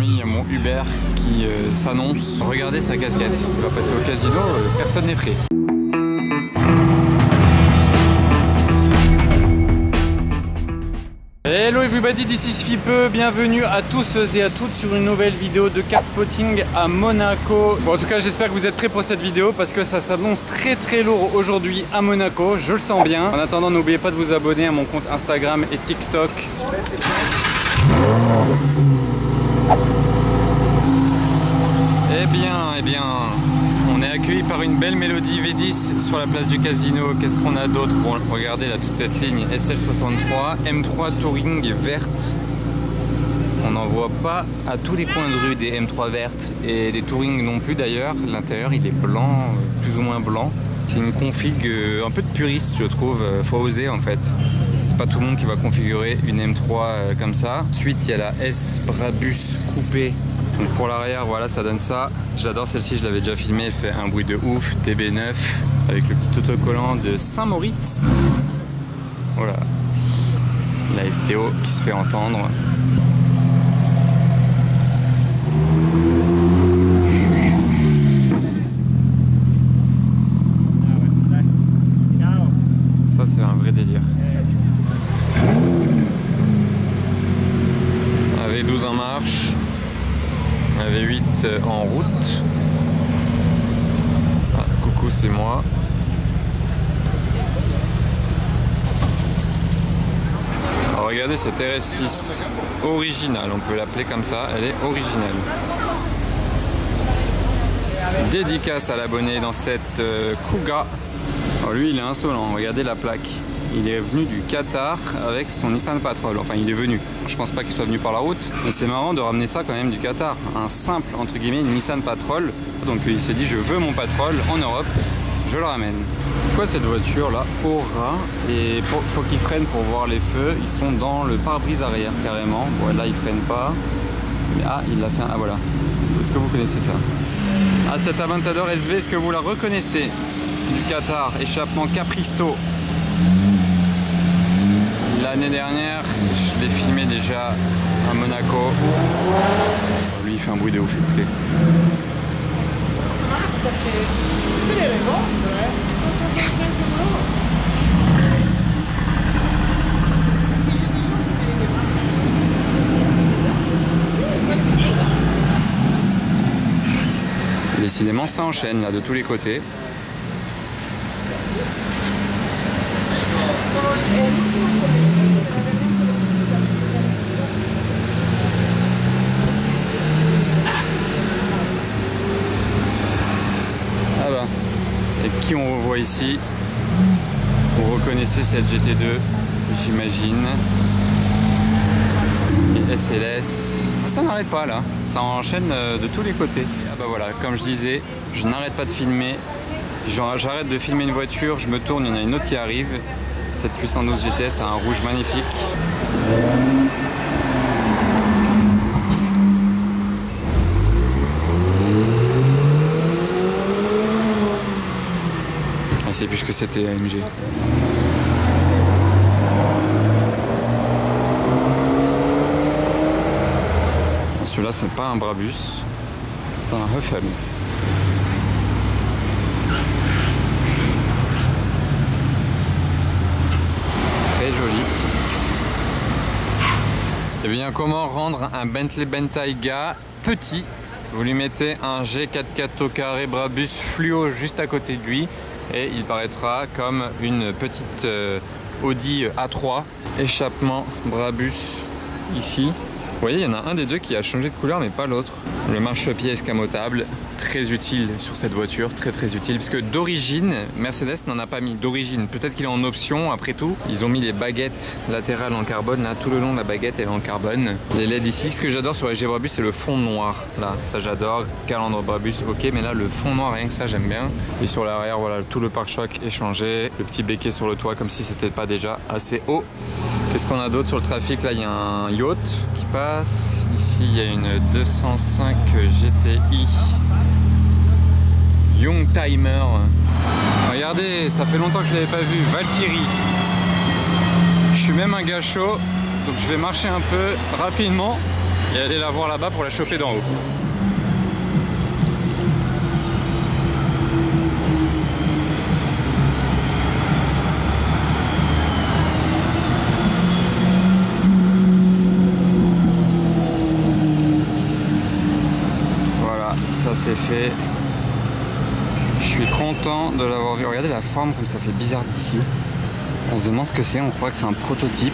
il y a mon Uber qui s'annonce. Regardez sa casquette. Il va passer au casino, personne n'est prêt. Hello everybody, this is Fipe, bienvenue à tous et à toutes sur une nouvelle vidéo de car spotting à Monaco. Bon, en tout cas j'espère que vous êtes prêts pour cette vidéo parce que ça s'annonce très lourd aujourd'hui à Monaco, je le sens bien. En attendant, n'oubliez pas de vous abonner à mon compte Instagram et TikTok. Eh bien, on est accueilli par une belle mélodie V10 sur la place du casino. Qu'est-ce qu'on a d'autre? Bon, regardez là, toute cette ligne SL63, M3 Touring verte. On n'en voit pas à tous les coins de rue des M3 vertes et des Touring non plus d'ailleurs. L'intérieur il est blanc, plus ou moins blanc. C'est une config un peu de puriste je trouve, faut oser en fait. C'est pas tout le monde qui va configurer une M3 comme ça. Ensuite il y a la S Brabus coupée. Donc pour l'arrière, voilà, ça donne ça. Je l'adore celle-ci, je l'avais déjà filmée, elle fait un bruit de ouf, DB9 avec le petit autocollant de Saint-Moritz. Voilà, la STO qui se fait entendre. Ça c'est un vrai délire. AV12 en marche. AV8 en route. Ah, coucou, c'est moi. Alors regardez cette RS6 originale, on peut l'appeler comme ça, elle est originale. Dédicace à l'abonné dans cette Kuga. Alors lui il est insolent, regardez la plaque. Il est venu du Qatar avec son Nissan Patrol. Enfin, il est venu. Je pense pas qu'il soit venu par la route. Mais c'est marrant de ramener ça quand même du Qatar. Un simple, entre guillemets, Nissan Patrol. Donc il s'est dit, je veux mon Patrol en Europe. Je le ramène. C'est quoi cette voiture là? Aura. Et faut qu'il freine pour voir les feux. Ils sont dans le pare-brise arrière carrément. Bon, là, il freine pas. Mais ah, il l'a fait. Ah, voilà. Est-ce que vous connaissez ça? Ah, cette Aventador SV, est-ce que vous la reconnaissez? Du Qatar. Échappement Capristo. L'année dernière, je l'ai filmé déjà à Monaco. Lui, il fait un bruit de ouf, écoutez. Décidément, ça enchaîne là de tous les côtés. Ah bah, et qui on revoit ici? Vous reconnaissez cette GT2, j'imagine. Et SLS, ça n'arrête pas là, ça enchaîne de tous les côtés. Ah bah voilà, comme je disais, je n'arrête pas de filmer. J'arrête de filmer une voiture, je me tourne, il y en a une autre qui arrive. Cette 812 GTS a un rouge magnifique. Ah, c'est plus ce que c'était AMG. Celui-là, c'est pas un Brabus, c'est un Huffel. Très joli. Et bien, comment rendre un Bentley Bentayga petit? Vous lui mettez un G44 au carré Brabus fluo juste à côté de lui et il paraîtra comme une petite Audi A3. Échappement Brabus ici. Vous voyez, il y en a un des deux qui a changé de couleur mais pas l'autre. Le marchepied escamotable, très utile sur cette voiture, très utile. Parce que d'origine, Mercedes n'en a pas mis d'origine. Peut-être qu'il est en option après tout. Ils ont mis les baguettes latérales en carbone. Là, tout le long de la baguette, elle est en carbone. Les LED ici, ce que j'adore sur les G Brabus, c'est le fond noir. Là, ça j'adore. Calandre Brabus, ok, mais là, le fond noir, rien que ça, j'aime bien. Et sur l'arrière, voilà, tout le pare-choc est changé. Le petit béquet sur le toit, comme si c'était pas déjà assez haut. Qu'est-ce qu'on a d'autre sur le trafic? Là, il y a un yacht qui passe. Ici, il y a une 205 GTI Youngtimer. Regardez, ça fait longtemps que je ne l'avais pas vu. Valkyrie. Je suis même un gars chaud, donc je vais marcher un peu rapidement et aller la voir là-bas pour la choper d'en haut. Voilà, ça c'est fait. Je suis content de l'avoir vu. Regardez la forme comme ça fait bizarre d'ici. On se demande ce que c'est, on croit que c'est un prototype.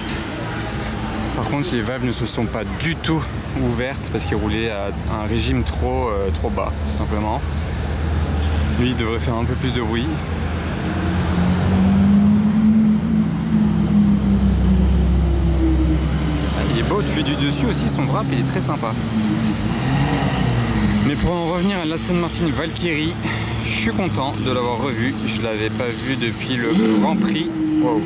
Par contre, les valves ne se sont pas du tout ouvertes parce qu'il roulait à un régime trop bas, tout simplement. Lui, il devrait faire un peu plus de bruit. Il est beau, vu du dessus aussi, son wrap, il est très sympa. Mais pour en revenir à l'Aston Martin Valkyrie, je suis content de l'avoir revu. Je ne l'avais pas vu depuis le Grand Prix. Wow.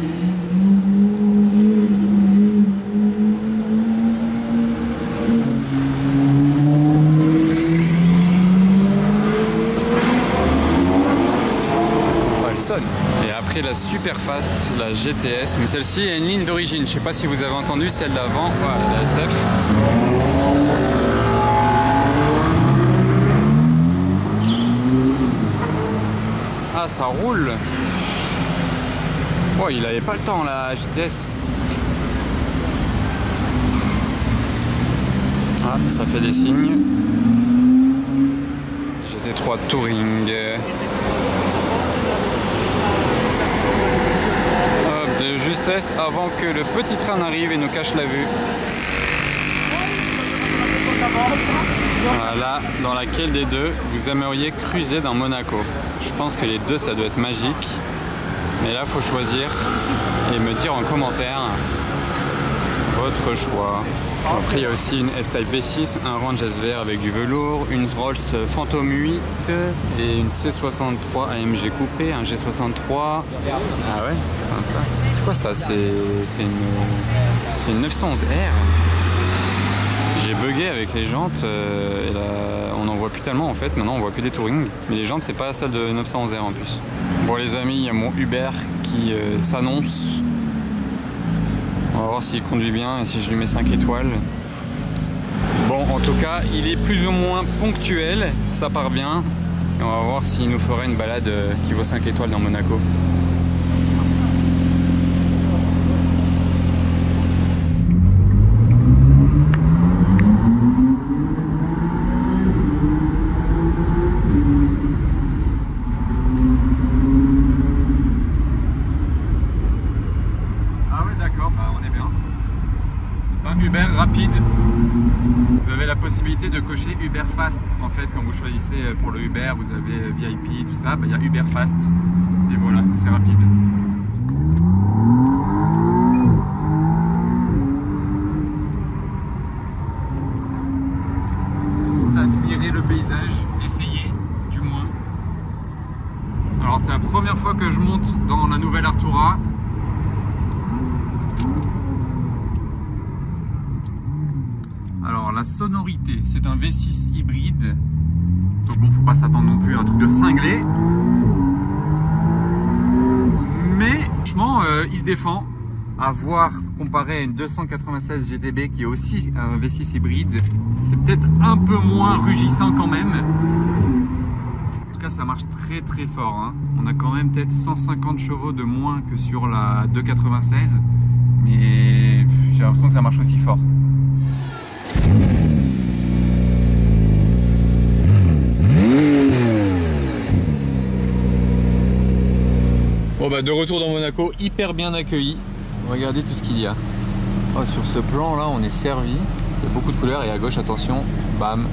Et après la Superfast, la GTS, mais celle-ci a une ligne d'origine. Je ne sais pas si vous avez entendu celle d'avant. Voilà, la SF. Ah, ça roule. Oh, il avait pas le temps la GTS. Ah, ça fait des signes. GT3 Touring. De justesse avant que le petit train n'arrive et nous cache la vue. Voilà, dans laquelle des deux vous aimeriez cruiser dans Monaco? Je pense que les deux ça doit être magique. Mais là, il faut choisir et me dire en commentaire votre choix. Après, il y a aussi une F-Type V6, un Range SVR avec du velours, une Rolls Phantom 8 et une C63 AMG coupé, un G63. Ah ouais, sympa. C'est quoi ça? C'est une 911R. J'ai bugué avec les jantes. Et là, on n'en voit plus tellement en fait. Maintenant, on voit que des Touring. Mais les jantes, c'est pas celle de 911R en plus. Bon les amis, il y a mon Uber qui s'annonce. On va voir s'il conduit bien et si je lui mets 5 étoiles. Bon, en tout cas, il est plus ou moins ponctuel, ça part bien. Et on va voir s'il nous fera une balade qui vaut 5 étoiles dans Monaco. Uber rapide, vous avez la possibilité de cocher Uber Fast. En fait, quand vous choisissez pour le Uber, vous avez VIP, tout ça, il y a Uber Fast et voilà, c'est rapide. Admirez le paysage, essayez du moins. Alors c'est la première fois que je monte dans la nouvelle Artura. Alors la sonorité, c'est un V6 hybride, donc bon, faut pas s'attendre non plus à un truc de cinglé, mais franchement il se défend. À voir comparé à une 296 GTB qui est aussi un V6 hybride, c'est peut-être un peu moins rugissant quand même. En tout cas ça marche très très fort, hein. On a quand même peut-être 150 chevaux de moins que sur la 296, mais j'ai l'impression que ça marche aussi fort. Bon bah de retour dans Monaco, hyper bien accueilli. Regardez tout ce qu'il y a. Oh, sur ce plan là on est servi. Il y a beaucoup de couleurs et à gauche attention, bam,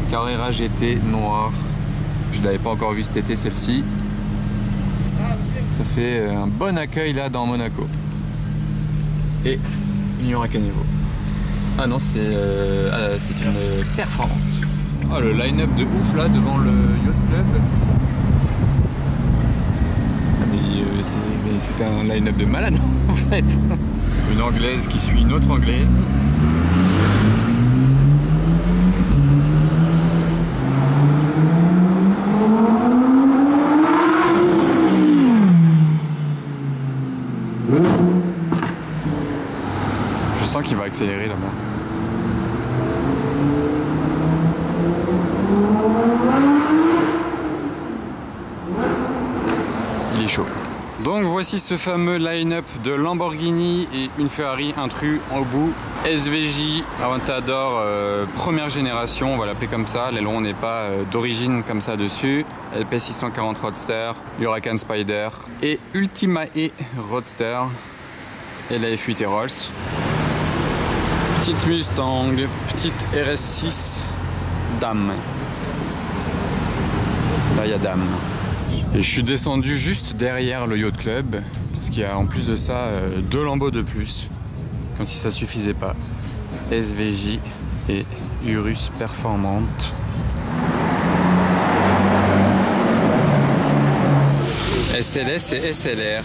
Carrera GT noir. Je ne l'avais pas encore vu cet été celle-ci. Ça fait un bon accueil là dans Monaco. Et Union Raccanevo. Ah non, c'est une performante. Oh, le line-up de ouf là devant le Yacht Club. Mais c'est un line-up de malade en fait. Une anglaise qui suit une autre anglaise. Je sens qu'il va accélérer là-bas. Donc voici ce fameux line-up de Lamborghini et une Ferrari intrus au bout. SVJ Aventador première génération, on va l'appeler comme ça. L'aileron n'est pas d'origine comme ça dessus. LP640 Roadster, Huracan Spider et Ultima E Roadster et la F8 et Rolls. Petite Mustang, petite RS6 Dame. Là il y a Dame. Et je suis descendu juste derrière le Yacht Club, parce qu'il y a en plus de ça 2 lambeaux de plus, comme si ça suffisait pas. SVJ et Urus Performante. SLS et SLR.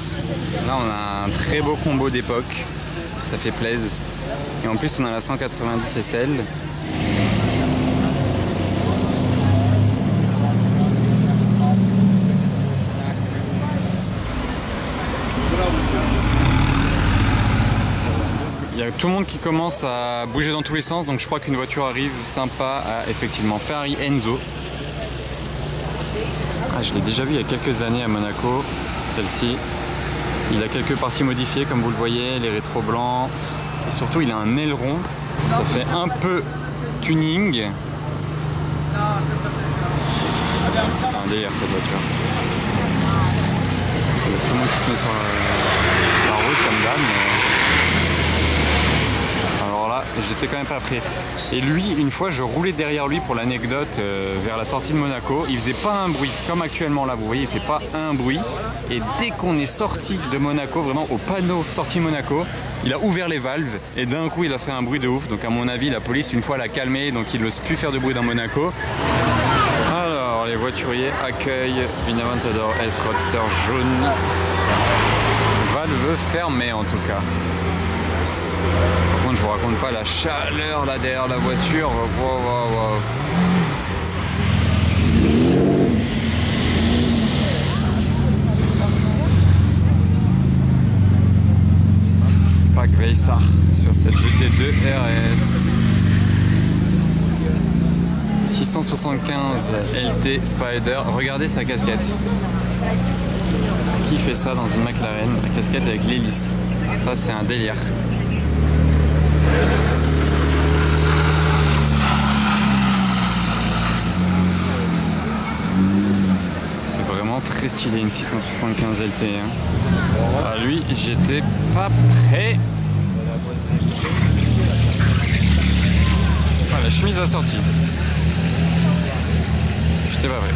Là on a un très beau combo d'époque, ça fait plaisir. Et en plus on a la 190 SL. Il y a tout le monde qui commence à bouger dans tous les sens, donc je crois qu'une voiture arrive sympa à effectivement Ferrari Enzo. Ah, je l'ai déjà vu il y a quelques années à Monaco, celle-ci. Il a quelques parties modifiées comme vous le voyez, les rétros blancs. Et surtout il a un aileron, ça fait un peu tuning. C'est un délire cette voiture. Il y a tout le monde qui se met sur la route comme d'hab. Alors là, j'étais quand même pas prêt. Et lui, une fois, je roulais derrière lui pour l'anecdote vers la sortie de Monaco. Il faisait pas un bruit, comme actuellement là, vous voyez, il fait pas un bruit. Et dès qu'on est sorti de Monaco, vraiment au panneau sortie Monaco, il a ouvert les valves et d'un coup, il a fait un bruit de ouf. Donc à mon avis, la police, une fois, l'a calmé, donc il n'ose plus faire de bruit dans Monaco. Alors, les voituriers accueillent une Aventador S Roadster jaune. Valve fermée en tout cas. Par contre, je vous raconte pas la chaleur là derrière la voiture. Wow, wow, wow. Pack Veissar sur cette GT2 RS. 675 LT Spider. Regardez sa casquette. Qui fait ça dans une McLaren? La casquette avec l'hélice. Ça, c'est un délire. C'est vraiment très stylé une 675 LT. Hein. Ah, lui, j'étais pas prêt. Ah, la chemise a sorti. J'étais pas prêt.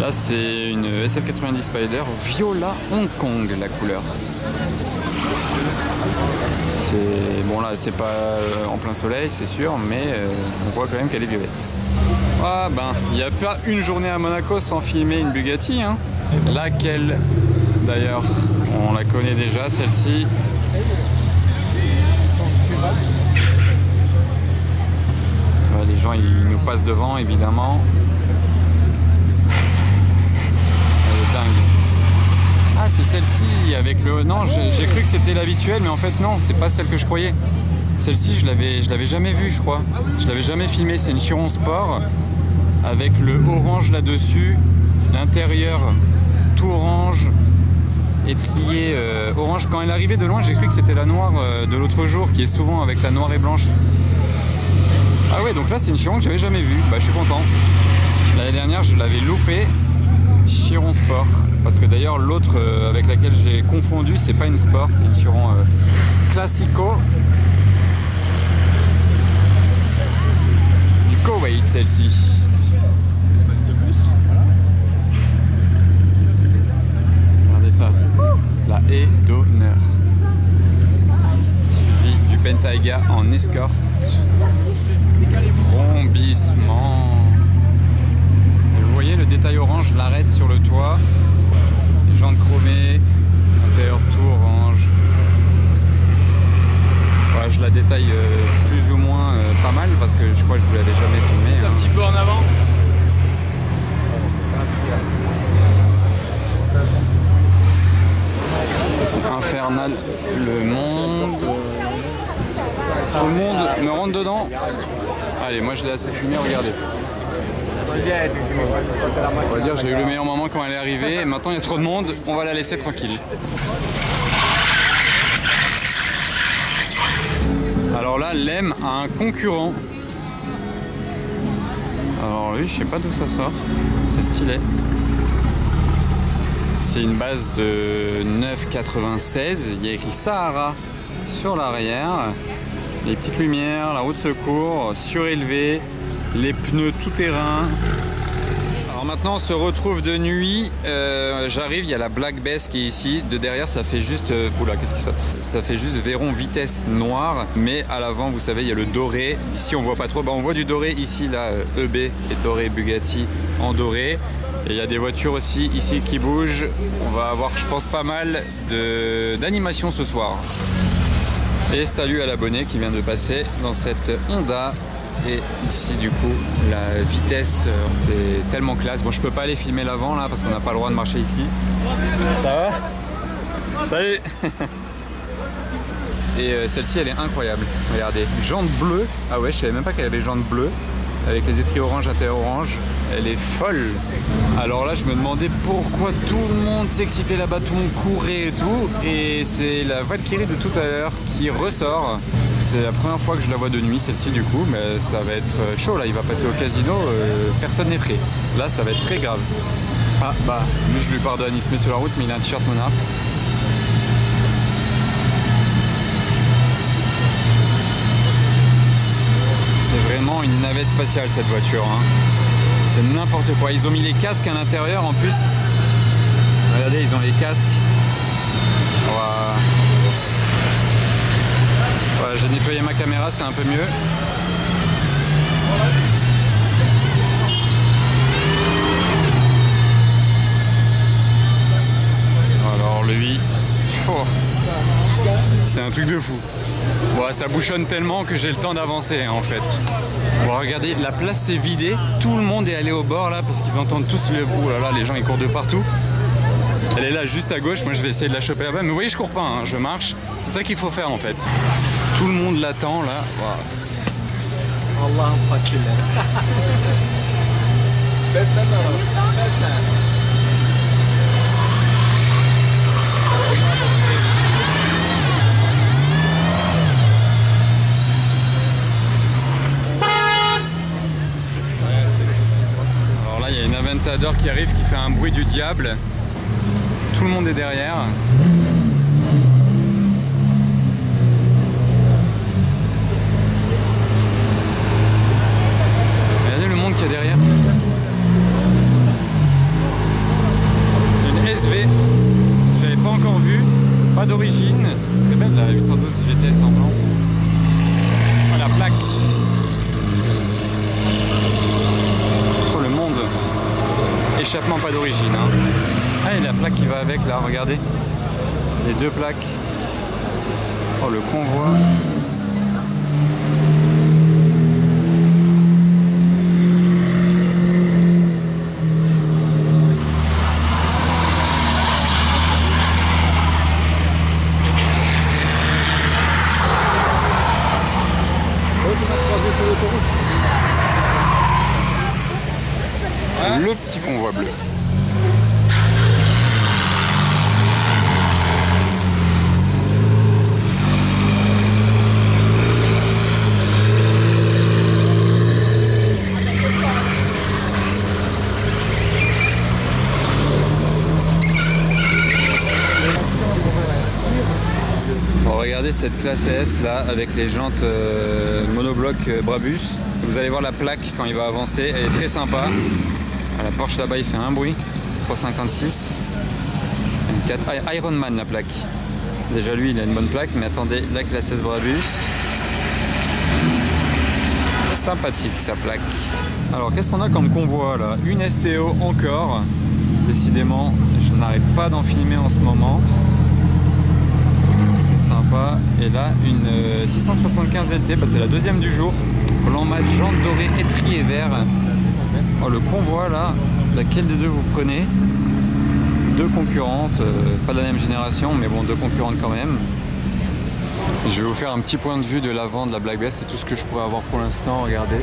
Là, c'est une SF90 Spider Viola Hong Kong, la couleur. C'est bon, là, c'est pas en plein soleil, c'est sûr, mais on voit quand même qu'elle est violette. Ah ben, il n'y a pas une journée à Monaco sans filmer une Bugatti. Hein. Laquelle, d'ailleurs, on la connaît déjà, celle-ci. Les gens, ils nous passent devant, évidemment. Ah, c'est celle-ci avec le... Non, j'ai cru que c'était l'habituelle, mais en fait non, c'est pas celle que je croyais. Celle-ci, je l'avais jamais vue, je crois. Je l'avais jamais filmée. C'est une Chiron Sport avec le orange là-dessus, l'intérieur tout orange, étrié orange. Quand elle est arrivée de loin, j'ai cru que c'était la noire de l'autre jour, qui est souvent avec la noire et blanche. Ah ouais, donc là, c'est une Chiron que j'avais jamais vue. Bah, je suis content. L'année dernière, je l'avais loupée. Chiron Sport. Parce que d'ailleurs l'autre avec laquelle j'ai confondu, c'est pas une Sport, c'est une Chiron Classico du Koweït, celle-ci. Regardez ça, la haie d'honneur. Suivi du Bentayga en escorte. Frombissement. Et vous voyez le détail orange, l'arête sur le toit. Jantes chromées, intérieur tout orange. Voilà, je la détaille plus ou moins pas mal parce que je crois que je vous l'avais jamais filmé. Un petit peu en avant. C'est infernal. Le monde. Tout le monde me rentre dedans. Allez, moi je l'ai assez filmé, regardez. On va dire j'ai eu le meilleur moment quand elle est arrivée. Maintenant il y a trop de monde, on va la laisser tranquille. Alors là, Lem a un concurrent. Alors lui, je sais pas d'où ça sort. C'est stylé. C'est une base de 9,96. Il y a écrit Sahara sur l'arrière. Les petites lumières, la roue de secours, surélevé, les pneus tout terrain. Alors maintenant on se retrouve de nuit, j'arrive, il y a la Black Bass qui est ici, de derrière ça fait juste, oula qu'est-ce qui se passe? Ça fait juste Veyron vitesse noire, mais à l'avant vous savez il y a le doré, d'ici on voit pas trop, on voit du doré ici là, EB, Ettore, Bugatti en doré. Et il y a des voitures aussi ici qui bougent, on va avoir je pense pas mal d'animation ce soir. Et salut à l'abonné qui vient de passer dans cette Honda. Et ici du coup la vitesse c'est tellement classe. Bon je peux pas aller filmer l'avant là parce qu'on n'a pas le droit de marcher ici. Ça va? Salut. Et celle-ci elle est incroyable. Regardez, jantes bleues. Ah ouais je savais même pas qu'elle avait jantes bleues. Avec les étriers orange, intérieur orange. Elle est folle. Alors là je me demandais pourquoi tout le monde s'excitait là-bas, tout le monde courait et tout. Et c'est la Valkyrie de tout à l'heure qui ressort. C'est la première fois que je la vois de nuit, celle-ci du coup, mais ça va être chaud là, il va passer au casino, personne n'est prêt. Là ça va être très grave. Ah bah, lui je lui pardonne, il se met sur la route mais il a un t-shirt Monarchs. C'est vraiment une navette spatiale cette voiture, hein. C'est n'importe quoi, ils ont mis les casques à l'intérieur en plus. Regardez, ils ont les casques. Voilà, j'ai nettoyé ma caméra, c'est un peu mieux. Alors lui, oh, c'est un truc de fou. Bon, ça bouchonne tellement que j'ai le temps d'avancer en fait. Bon, regardez, la place s'est vidée, tout le monde est allé au bord là parce qu'ils entendent tous le... Ouh là là, les gens ils courent de partout. Elle est là juste à gauche, moi je vais essayer de la choper là-bas. Mais vous voyez, je cours pas, hein, je marche. C'est ça qu'il faut faire en fait. Tout le monde l'attend là. Wow. Alors là, il y a une Aventador qui arrive qui fait un bruit du diable. Tout le monde est derrière. Regardez le monde qu'il y a derrière. C'est une SV. Je l'avais pas encore vue. Pas d'origine. Très belle la 812 GTS en blanc. Oh, la plaque. Oh le monde. Échappement pas d'origine. Hein. Ah, et la plaque qui va avec là, regardez. Les deux plaques. Oh, le convoi. Le petit convoi bleu. Bon, regardez cette classe S là avec les jantes monobloc Brabus. Vous allez voir la plaque quand il va avancer, elle est très sympa. La Porsche là-bas il fait un bruit, 356. Ironman la plaque. Déjà lui il a une bonne plaque, mais attendez, la classe S Brabus. Sympathique sa plaque. Alors qu'est-ce qu'on a comme convoi là? Une STO encore. Décidément, je n'arrête pas d'en filmer en ce moment. Sympa. Et là une 675 LT, bah, c'est la deuxième du jour. Blanc mat, jante dorée, étrier vert. Oh, le convoi là, laquelle des deux vous prenez? Deux concurrentes, pas de la même génération, mais bon, deux concurrentes quand même. Et je vais vous faire un petit point de vue de l'avant de la Black Bass, c'est tout ce que je pourrais avoir pour l'instant, regardez.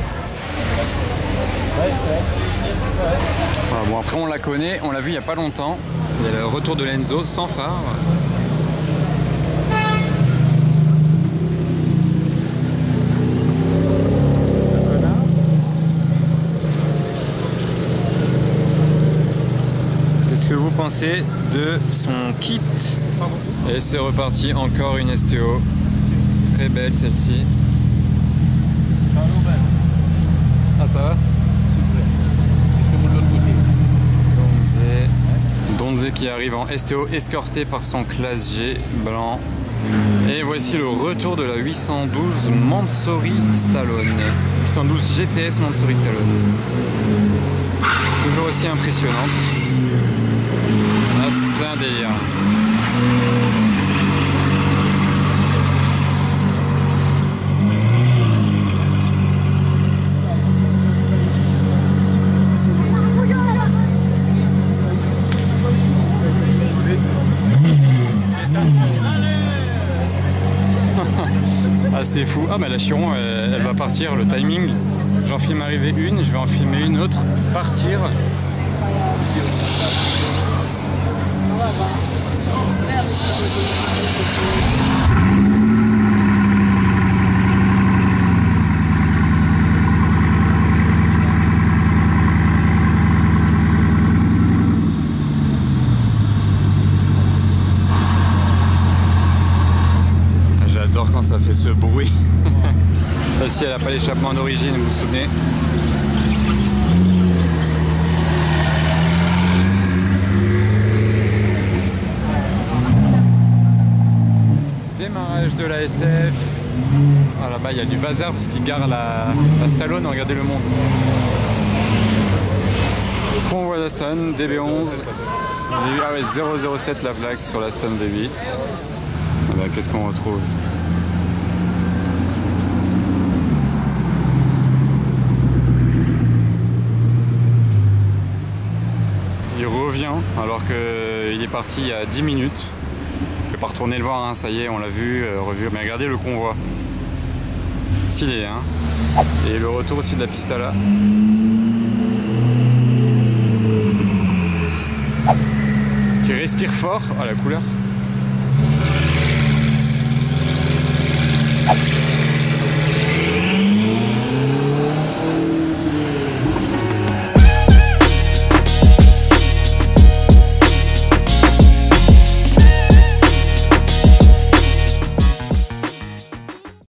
Voilà, bon après on la connaît, on l'a vu il n'y a pas longtemps. Il y a le retour de l'Enzo sans phare. Qu'est-ce que vous pensez de son kit? Et c'est reparti, encore une STO. Très belle celle-ci. Ah ça va? Donze qui arrive en STO escorté par son classe G blanc. Et voici le retour de la 812 Mansory Stallone. 812 GTS Mansory Stallone. Toujours aussi impressionnante. Ah, c'est un délire. Ah c'est fou. Ah mais la Chiron elle va partir, le timing. J'en filme arriver une, je vais en filmer une autre, partir. J'adore quand ça fait ce bruit. Celle-ci elle n'a pas l'échappement d'origine, vous vous souvenez? Démarrage de la SF. Ah, là-bas il y a du bazar parce qu'il gare la Stallone, regardez le monde. Convoi d'Aston, DB11. Ah ouais, 007 la plaque sur l'Aston D8. Voilà, qu'est-ce qu'on retrouve? Il revient alors qu'il est parti il y a 10 minutes. Je vais pas retourner le voir, hein, ça y est, on l'a vu, revu. Mais regardez le convoi. Stylé, hein. Et le retour aussi de la Pistala. Qui respire fort. Ah, la couleur.